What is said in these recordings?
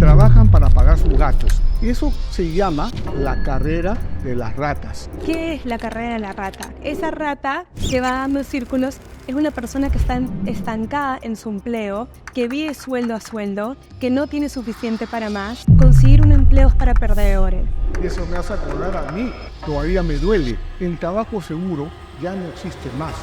trabajan para pagar sus gastos. Eso se llama la carrera de las ratas. ¿Qué es la carrera de la rata? Esa rata que va dando círculos es una persona que está estancada en su empleo, que vive sueldo a sueldo, que no tiene suficiente para más. Conseguir un empleo es para perdedores. Eso me hace acordar a mí. Todavía me duele. El trabajo seguro ya no existe más.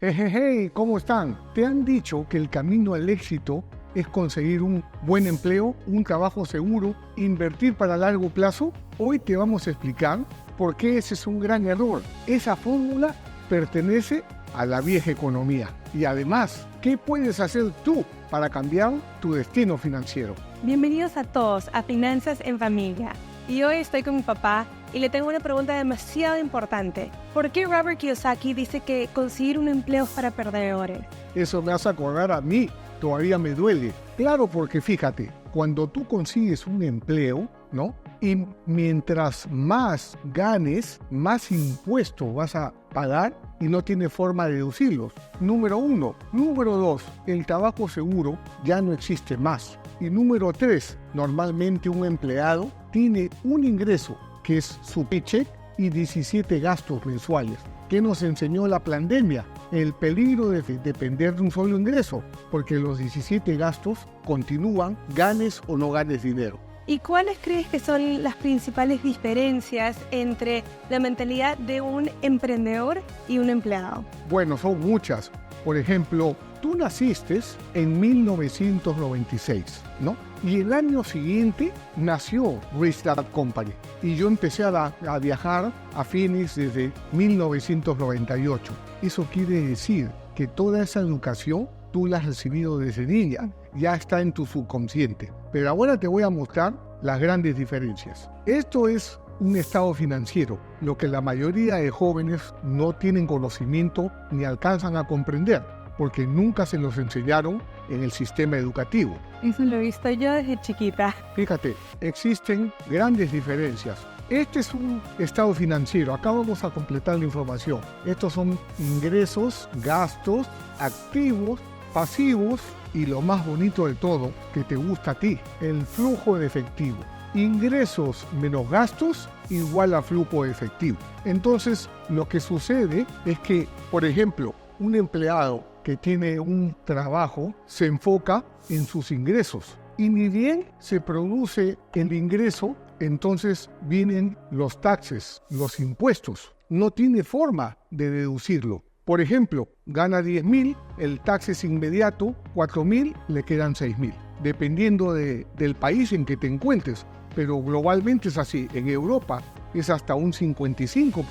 Hey, ¿cómo están? ¿Te han dicho que el camino al éxito es conseguir un buen empleo, un trabajo seguro, invertir para largo plazo? Hoy te vamos a explicar por qué ese es un gran error. Esa fórmula pertenece a la vieja economía. Y además, ¿qué puedes hacer tú para cambiar tu destino financiero? Bienvenidos a todos a Finanzas en Familia. Y hoy estoy con mi papá y le tengo una pregunta demasiado importante. ¿Por qué Robert Kiyosaki dice que conseguir un empleo es para perdedores? Eso me hace acordar a mí. Todavía me duele. Claro, porque fíjate, cuando tú consigues un empleo, ¿no? Y mientras más ganes, más impuestos vas a pagar y no tiene forma de deducirlos. Número 1. Número 2. El trabajo seguro ya no existe más. Y número 3. Normalmente un empleado tiene un ingreso que es su paycheck y 17 gastos mensuales. ¿Qué nos enseñó la pandemia? El peligro de depender de un solo ingreso, porque los 17 gastos continúan, ganes o no ganes dinero. ¿Y cuáles crees que son las principales diferencias entre la mentalidad de un emprendedor y un empleado? Bueno, son muchas. Por ejemplo, tú naciste en 1996, ¿no? Y el año siguiente nació Restart Company. Y yo empecé a viajar a Phoenix desde 1998. Eso quiere decir que toda esa educación tú la has recibido desde niña. Ya está en tu subconsciente. Pero ahora te voy a mostrar las grandes diferencias. Esto es un estado financiero, lo que la mayoría de jóvenes no tienen conocimiento ni alcanzan a comprender, porque nunca se los enseñaron en el sistema educativo. Eso lo he visto yo desde chiquita. Fíjate, existen grandes diferencias. Este es un estado financiero. Acá vamos a completar la información. Estos son ingresos, gastos, activos, pasivos y lo más bonito de todo, que te gusta a ti, el flujo de efectivo. Ingresos menos gastos igual a flujo de efectivo. Entonces, lo que sucede es que, por ejemplo, un empleado que tiene un trabajo se enfoca en sus ingresos y ni bien se produce el ingreso, entonces vienen los taxes, los impuestos. No tiene forma de deducirlo. Por ejemplo, gana 10,000, el tax es inmediato, 4,000, le quedan 6,000, dependiendo del país en que te encuentres. Pero globalmente es así. En Europa es hasta un 55%.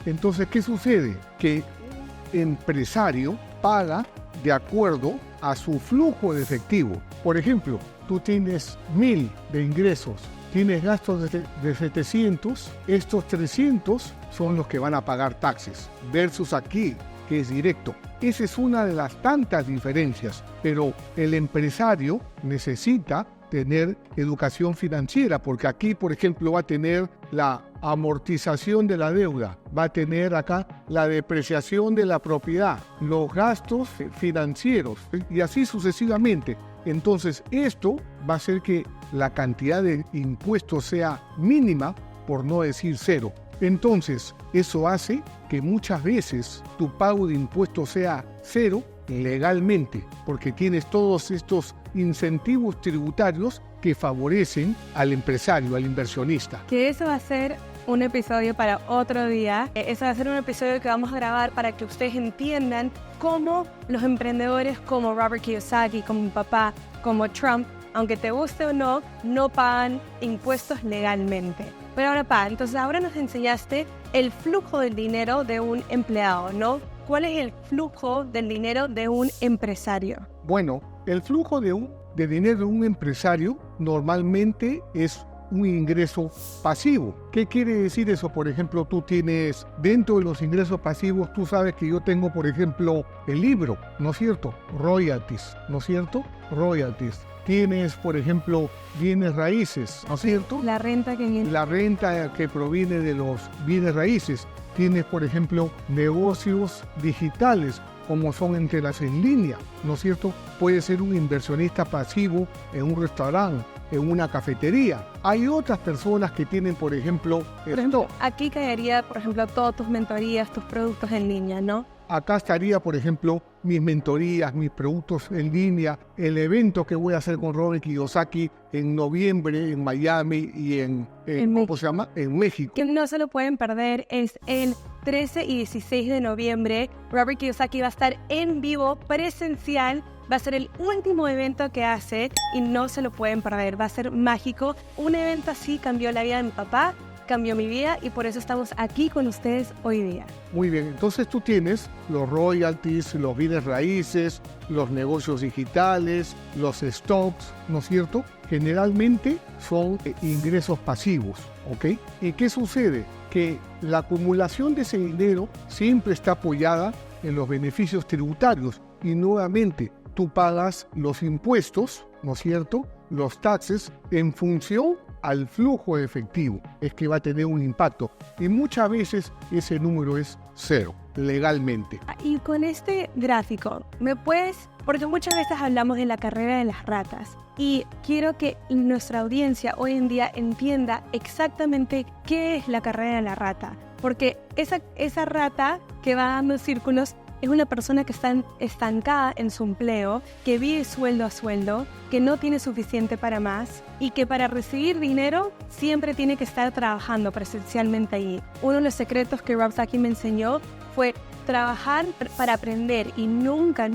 Entonces, ¿qué sucede? Que un empresario paga de acuerdo a su flujo de efectivo. Por ejemplo, tú tienes 1,000 de ingresos, tienes gastos de 700, estos 300 son los que van a pagar taxes, versus aquí, que es directo. Esa es una de las tantas diferencias, pero el empresario necesita tener educación financiera, porque aquí, por ejemplo, va a tener la amortización de la deuda, va a tener acá la depreciación de la propiedad, los gastos financieros y así sucesivamente. Entonces, esto va a hacer que la cantidad de impuestos sea mínima, por no decir cero. Entonces, eso hace que muchas veces tu pago de impuestos sea cero legalmente, porque tienes todos estos incentivos tributarios que favorecen al empresario, al inversionista. Que eso va a ser un episodio para otro día. Eso va a ser un episodio que vamos a grabar para que ustedes entiendan cómo los emprendedores como Robert Kiyosaki, como mi papá, como Trump, aunque te guste o no, no pagan impuestos legalmente. Pero ahora, entonces ahora nos enseñaste el flujo del dinero de un empleado, ¿no? ¿Cuál es el flujo del dinero de un empresario? Bueno, el flujo de dinero de un empresario normalmente es un ingreso pasivo. ¿Qué quiere decir eso? Por ejemplo, tú tienes dentro de los ingresos pasivos, tú sabes que yo tengo, por ejemplo, el libro, ¿no es cierto? Royalties, ¿no es cierto? Royalties. Tienes, por ejemplo, bienes raíces, ¿no es cierto? La renta que viene. La renta que proviene de los bienes raíces. Tienes, por ejemplo, negocios digitales como son enteras en línea, ¿no es cierto? Puede ser un inversionista pasivo en un restaurante, en una cafetería. Hay otras personas que tienen, por ejemplo, aquí caería, por ejemplo, todas tus mentorías, tus productos en línea, ¿no? Acá estaría, por ejemplo, mis mentorías, mis productos en línea, el evento que voy a hacer con Robert Kiyosaki en noviembre en Miami y ¿cómo se llama? En México. Que no se lo pueden perder, es el 13 y 16 de noviembre. Robert Kiyosaki va a estar en vivo, presencial. Va a ser el último evento que hace y no se lo pueden perder. Va a ser mágico. Un evento así cambió la vida de mi papá, cambió mi vida y por eso estamos aquí con ustedes hoy día. Muy bien, entonces tú tienes los royalties, los bienes raíces, los negocios digitales, los stocks, ¿no es cierto? Generalmente son ingresos pasivos, ¿ok? ¿Y qué sucede? Que la acumulación de ese dinero siempre está apoyada en los beneficios tributarios y nuevamente tú pagas los impuestos, ¿no es cierto? Los taxes en función al flujo efectivo, es que va a tener un impacto y muchas veces ese número es cero, legalmente. Y con este gráfico, ¿me puedes? Porque muchas veces hablamos de la carrera de las ratas y quiero que nuestra audiencia hoy en día entienda exactamente qué es la carrera de la rata, porque esa rata que va dando círculos es una persona que está estancada en su empleo, que vive sueldo a sueldo, que no tiene suficiente para más y que para recibir dinero siempre tiene que estar trabajando presencialmente allí. Uno de los secretos que Rob Saki me enseñó fue trabajar para aprender y nunca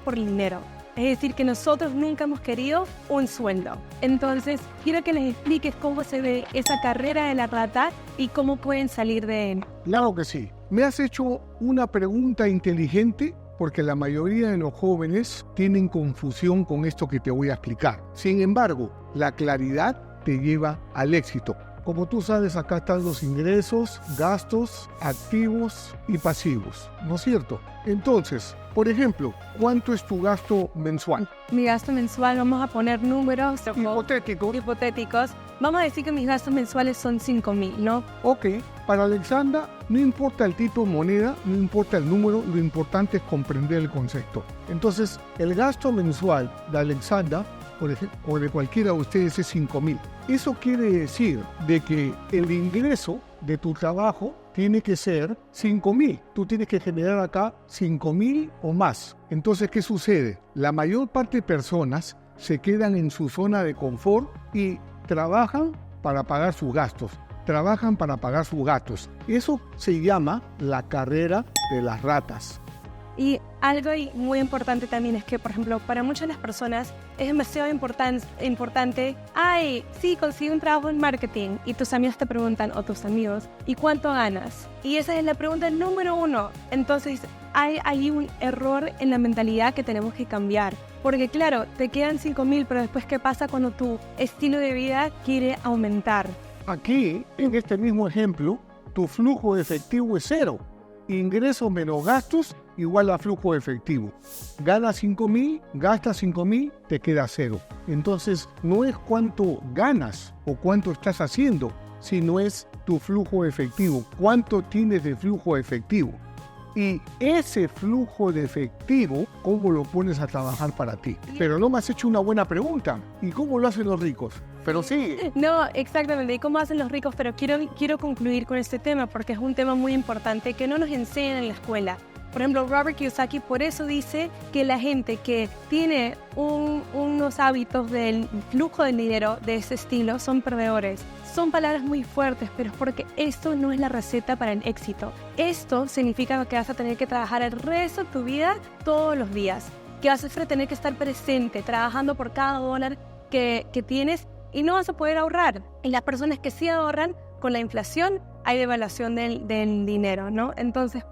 por dinero. Es decir, que nosotros nunca hemos querido un sueldo. Entonces, quiero que les expliques cómo se ve esa carrera de la rata y cómo pueden salir de él. Claro que sí. Me has hecho una pregunta inteligente porque la mayoría de los jóvenes tienen confusión con esto que te voy a explicar. Sin embargo, la claridad te lleva al éxito. Como tú sabes, acá están los ingresos, gastos, activos y pasivos, ¿no es cierto? Entonces, por ejemplo, ¿cuánto es tu gasto mensual? Mi gasto mensual, vamos a poner números hipotéticos. Vamos a decir que mis gastos mensuales son 5,000, ¿no? Ok, para Alexandra no importa el tipo de moneda, no importa el número, lo importante es comprender el concepto. Entonces, el gasto mensual de Alexandra, por ejemplo, o de cualquiera de ustedes, es 5,000. Eso quiere decir de que el ingreso de tu trabajo tiene que ser 5,000. Tú tienes que generar acá 5,000 o más. Entonces, ¿qué sucede? La mayor parte de personas se quedan en su zona de confort y trabajan para pagar sus gastos. Eso se llama la carrera de las ratas. Y algo muy importante también es que, por ejemplo, para muchas de las personas es demasiado importante, sí, conseguí un trabajo en marketing y tus amigos te preguntan, o tus amigos, ¿y cuánto ganas? Y esa es la pregunta número 1. Entonces, hay ahí un error en la mentalidad que tenemos que cambiar. Porque claro, te quedan 5,000, pero después, ¿qué pasa cuando tu estilo de vida quiere aumentar? Aquí, en este mismo ejemplo, tu flujo efectivo es 0. Ingresos menos gastos igual a flujo efectivo. Ganas 5,000, gastas 5,000, te queda 0. Entonces, no es cuánto ganas o cuánto estás haciendo, sino es tu flujo efectivo. ¿Cuánto tienes de flujo efectivo? Y ese flujo de efectivo, ¿cómo lo pones a trabajar para ti? Pero no me has hecho una buena pregunta. ¿Y cómo lo hacen los ricos? Pero sí. No, exactamente. ¿Y cómo hacen los ricos? Pero quiero concluir con este tema porque es un tema muy importante que no nos enseñan en la escuela. Por ejemplo, Robert Kiyosaki por eso dice que la gente que tiene unos hábitos del flujo del dinero de ese estilo son perdedores. Son palabras muy fuertes, pero es porque esto no es la receta para el éxito. Esto significa que vas a tener que trabajar el resto de tu vida todos los días. Que vas a tener que estar presente, trabajando por cada dólar que tienes y no vas a poder ahorrar. Y las personas que sí ahorran, con la inflación hay devaluación del dinero, ¿no? Entonces,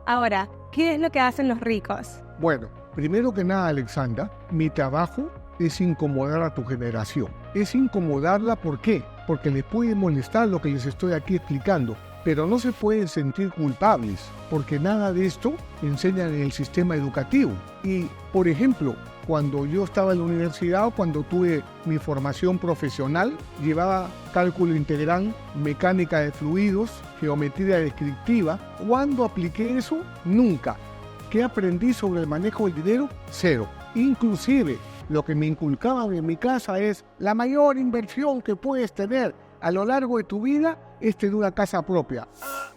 ahora, ¿qué es lo que hacen los ricos? Bueno, primero que nada, Alexandra, mi trabajo es incomodar a tu generación. Es incomodarla, ¿por qué? Porque les puede molestar lo que les estoy aquí explicando, pero no se pueden sentir culpables, porque nada de esto enseñan en el sistema educativo. Y, por ejemplo, cuando yo estaba en la universidad o cuando tuve mi formación profesional, llevaba cálculo integral, mecánica de fluidos, geometría descriptiva. ¿Cuándo apliqué eso? Nunca. ¿Qué aprendí sobre el manejo del dinero? Cero. Inclusive, lo que me inculcaban en mi casa es la mayor inversión que puedes tener a lo largo de tu vida es tener una casa propia.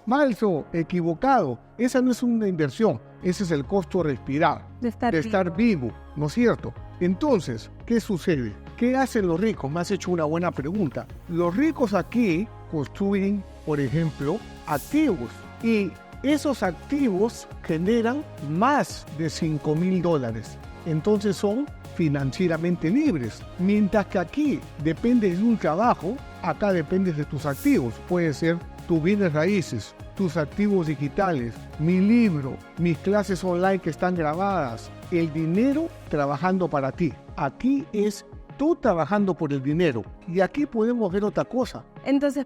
Falso, equivocado. Esa no es una inversión, ese es el costo de respirar, De estar vivo, ¿no es cierto? Entonces, ¿qué sucede? ¿Qué hacen los ricos? Me has hecho una buena pregunta. Los ricos aquí construyen, por ejemplo, activos y esos activos generan más de $5,000. Entonces son financieramente libres. Mientras que aquí dependes de un trabajo, acá dependes de tus activos. Puede ser tus bienes raíces, tus activos digitales, mi libro, mis clases online que están grabadas, el dinero trabajando para ti. Aquí es tú trabajando por el dinero. Y aquí podemos ver otra cosa. Entonces,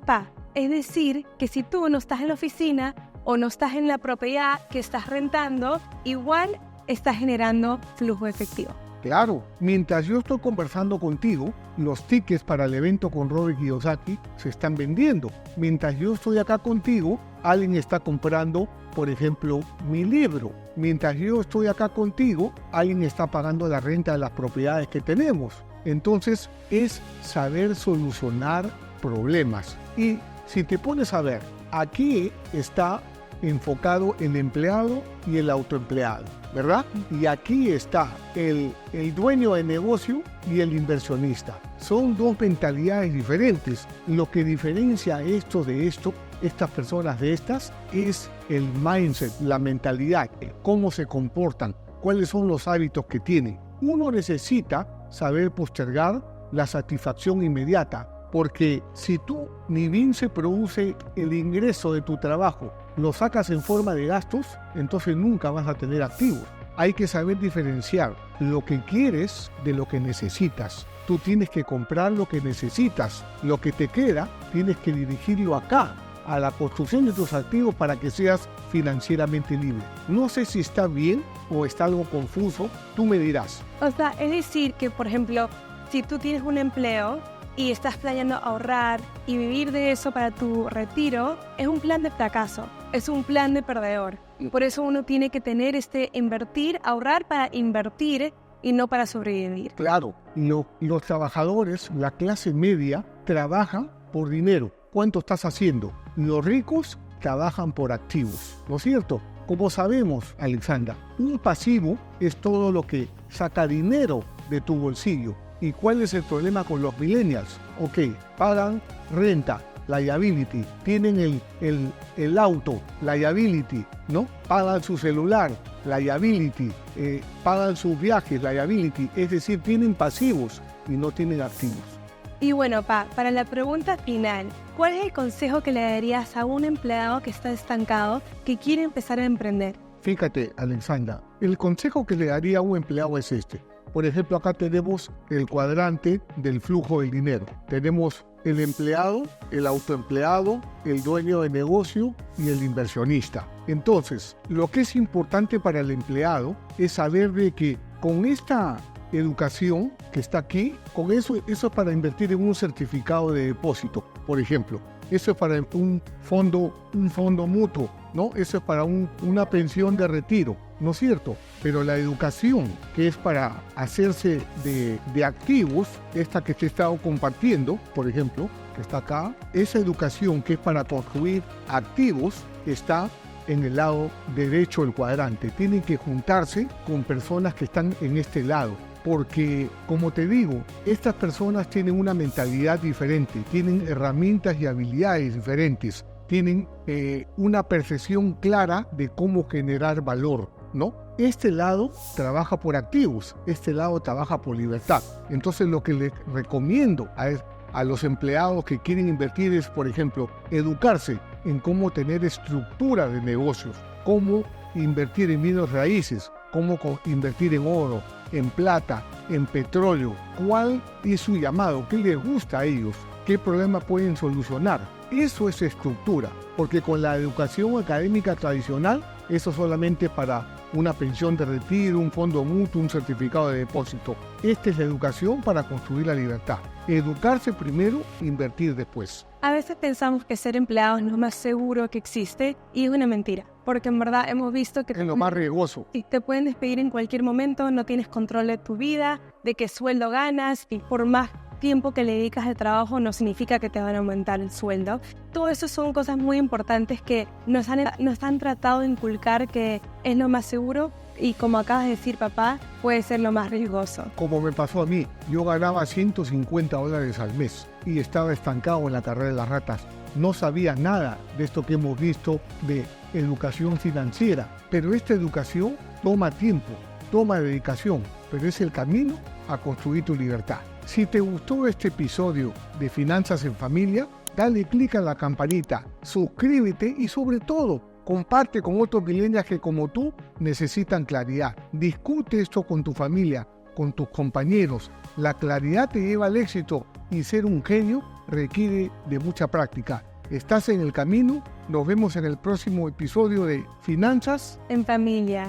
es decir, que si tú no estás en la oficina o no estás en la propiedad que estás rentando, igual estás generando flujo efectivo. Claro, mientras yo estoy conversando contigo, los tickets para el evento con Robert Kiyosaki se están vendiendo. Mientras yo estoy acá contigo, alguien está comprando, por ejemplo, mi libro. Mientras yo estoy acá contigo, alguien está pagando la renta de las propiedades que tenemos. Entonces, es saber solucionar problemas. Y si te pones a ver, aquí está enfocado el empleado y el autoempleado, ¿verdad? Y aquí está el dueño de negocio y el inversionista. Son dos mentalidades diferentes. Lo que diferencia esto de esto, estas personas de estas, es el mindset, la mentalidad, cómo se comportan, cuáles son los hábitos que tienen. Uno necesita saber postergar la satisfacción inmediata, porque si tú ni bien se produce el ingreso de tu trabajo, lo sacas en forma de gastos, entonces nunca vas a tener activos. Hay que saber diferenciar lo que quieres de lo que necesitas. Tú tienes que comprar lo que necesitas. Lo que te queda, tienes que dirigirlo acá, a la construcción de tus activos para que seas financieramente libre. No sé si está bien o está algo confuso, tú me dirás. O sea, es decir que, por ejemplo, si tú tienes un empleo y estás planeando ahorrar y vivir de eso para tu retiro, es un plan de fracaso, es un plan de perdedor. Por eso uno tiene que tener invertir, ahorrar para invertir y no para sobrevivir. Claro, los trabajadores, la clase media, trabajan por dinero. ¿Cuánto estás haciendo? Los ricos trabajan por activos, ¿no es cierto? Como sabemos, Alexandra, un pasivo es todo lo que saca dinero de tu bolsillo. ¿Y cuál es el problema con los millennials? Ok, pagan renta, liability, tienen el auto, liability, ¿no? Pagan su celular, liability, pagan sus viajes, liability, es decir, tienen pasivos y no tienen activos. Y bueno, para la pregunta final, ¿cuál es el consejo que le darías a un empleado que está estancado, que quiere empezar a emprender? Fíjate, Alexandra, el consejo que le daría a un empleado es este. Por ejemplo, acá tenemos el cuadrante del flujo del dinero. Tenemos el empleado, el autoempleado, el dueño de negocio y el inversionista. Entonces, lo que es importante para el empleado es saber de que con esta educación que está aquí, con eso es para invertir en un certificado de depósito, por ejemplo. Eso es para un fondo mutuo, ¿no? Eso es para una pensión de retiro, ¿no es cierto? Pero la educación que es para hacerse de activos, esta que te he estado compartiendo, por ejemplo, que está acá, esa educación que es para construir activos está en el lado derecho del cuadrante. Tienen que juntarse con personas que están en este lado. Porque, como te digo, estas personas tienen una mentalidad diferente, tienen herramientas y habilidades diferentes, tienen una percepción clara de cómo generar valor, ¿no? Este lado trabaja por activos, este lado trabaja por libertad. Entonces, lo que les recomiendo a los empleados que quieren invertir es, por ejemplo, educarse en cómo tener estructura de negocios, cómo invertir en bienes raíces, cómo invertir en oro, en plata, en petróleo. ¿Cuál es su llamado? ¿Qué les gusta a ellos? ¿Qué problema pueden solucionar? Eso es estructura, porque con la educación académica tradicional, eso solamente para una pensión de retiro, un fondo mutuo, un certificado de depósito. Esta es la educación para construir la libertad. Educarse primero, invertir después. A veces pensamos que ser empleado es lo más seguro que existe y es una mentira, porque en verdad hemos visto que Es lo más riesgoso. te pueden despedir en cualquier momento, no tienes control de tu vida, de qué sueldo ganas y por más tiempo que le dedicas al trabajo no significa que te van a aumentar el sueldo. Todo eso son cosas muy importantes que nos han tratado de inculcar que es lo más seguro y, como acabas de decir, papá, puede ser lo más riesgoso. Como me pasó a mí, yo ganaba $150 al mes y estaba estancado en la carrera de las ratas. No sabía nada de esto que hemos visto de educación financiera, pero esta educación toma tiempo, toma dedicación, pero es el camino a construir tu libertad. Si te gustó este episodio de Finanzas en Familia, dale clic a la campanita, suscríbete y sobre todo, comparte con otros millennials que como tú necesitan claridad. Discute esto con tu familia, con tus compañeros. La claridad te lleva al éxito y ser un genio requiere de mucha práctica. Estás en el camino, nos vemos en el próximo episodio de Finanzas En Familia.